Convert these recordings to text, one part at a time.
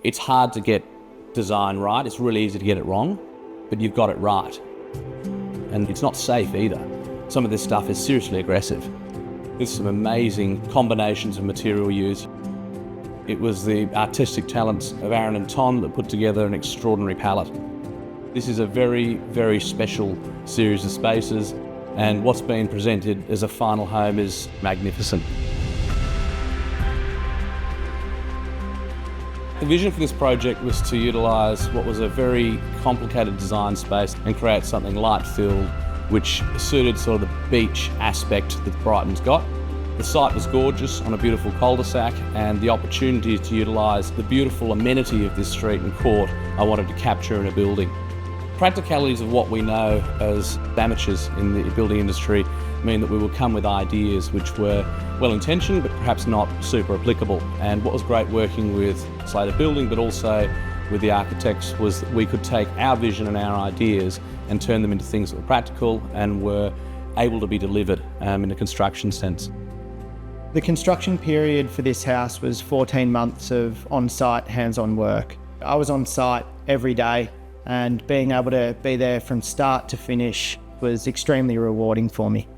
It's hard to get design right. It's really easy to get it wrong, but you've got it right. And it's not safe either. Some of this stuff is seriously aggressive. There's some amazing combinations of material used. It was the artistic talents of Aaron and Tom that put together an extraordinary palette. This is a very, very special series of spaces, and what's been presented as a final home is magnificent. The vision for this project was to utilise what was a very complicated design space and create something light-filled, which suited sort of the beach aspect that Brighton's got. The site was gorgeous on a beautiful cul-de-sac, and the opportunity to utilise the beautiful amenity of this street and court I wanted to capture in a building. Practicalities of what we know as amateurs in the building industry mean that we will come with ideas which were well-intentioned but perhaps not super applicable. And what was great working with Slater Building but also with the architects was that we could take our vision and our ideas and turn them into things that were practical and were able to be delivered in a construction sense. The construction period for this house was 14 months of on-site, hands-on work. I was on site every day, and being able to be there from start to finish was extremely rewarding for me.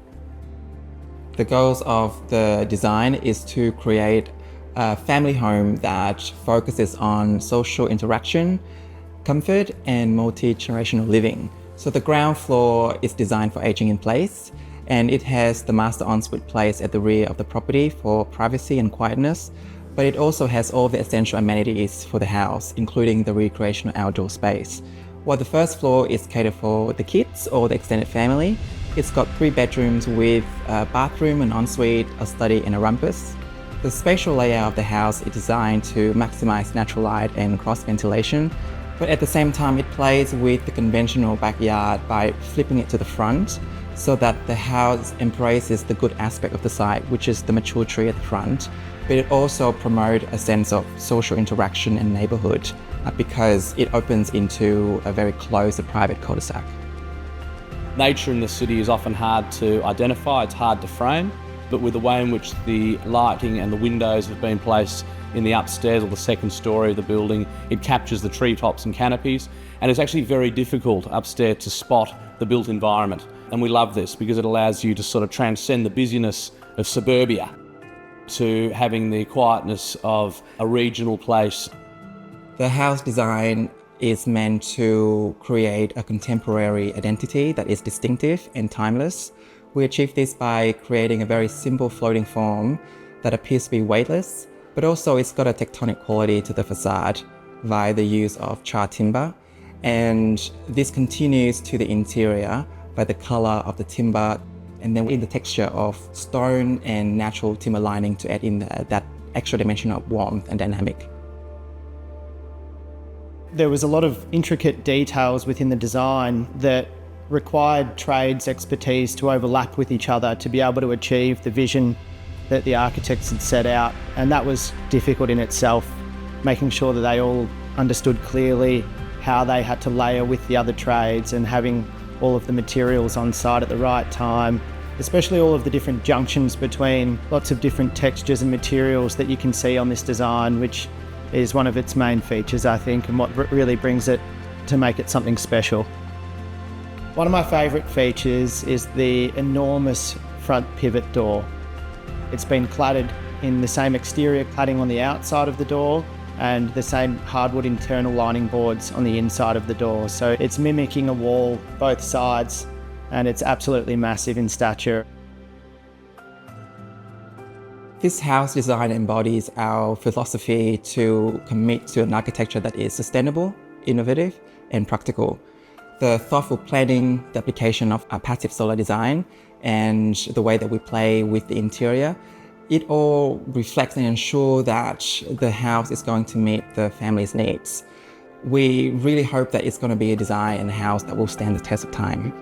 The goals of the design is to create a family home that focuses on social interaction, comfort, and multi-generational living. So the ground floor is designed for aging in place, and it has the master ensuite place at the rear of the property for privacy and quietness, but it also has all the essential amenities for the house, including the recreational outdoor space. While the first floor is catered for the kids or the extended family, it's got 3 bedrooms with a bathroom, an ensuite, a study, and a rumpus. The spatial layout of the house is designed to maximize natural light and cross ventilation, but at the same time it plays with the conventional backyard by flipping it to the front so that the house embraces the good aspect of the site, which is the mature tree at the front, but it also promotes a sense of social interaction and neighbourhood because it opens into a very close and private cul-de-sac. Nature in the city is often hard to identify, it's hard to frame, but with the way in which the lighting and the windows have been placed in the upstairs or the second story of the building, it captures the treetops and canopies, and it's actually very difficult upstairs to spot the built environment. And we love this because it allows you to sort of transcend the busyness of suburbia to having the quietness of a regional place. The house design is meant to create a contemporary identity that is distinctive and timeless. We achieve this by creating a very simple floating form that appears to be weightless, but also it's got a tectonic quality to the facade via the use of char timber. And this continues to the interior by the color of the timber, and then in the texture of stone and natural timber lining to add in that extra dimension of warmth and dynamic. There was a lot of intricate details within the design that required trades expertise to overlap with each other to be able to achieve the vision that the architects had set out, and that was difficult in itself, making sure that they all understood clearly how they had to layer with the other trades and having all of the materials on site at the right time, especially all of the different junctions between lots of different textures and materials that you can see on this design, which is one of its main features, I think, and what really brings it to make it something special. One of my favourite features is the enormous front pivot door. It's been cladded in the same exterior cladding on the outside of the door and the same hardwood internal lining boards on the inside of the door. So it's mimicking a wall both sides, and it's absolutely massive in stature. This house design embodies our philosophy to commit to an architecture that is sustainable, innovative, and practical. The thoughtful planning, the application of a passive solar design, and the way that we play with the interior, it all reflects and ensures that the house is going to meet the family's needs. We really hope that it's going to be a design and house that will stand the test of time.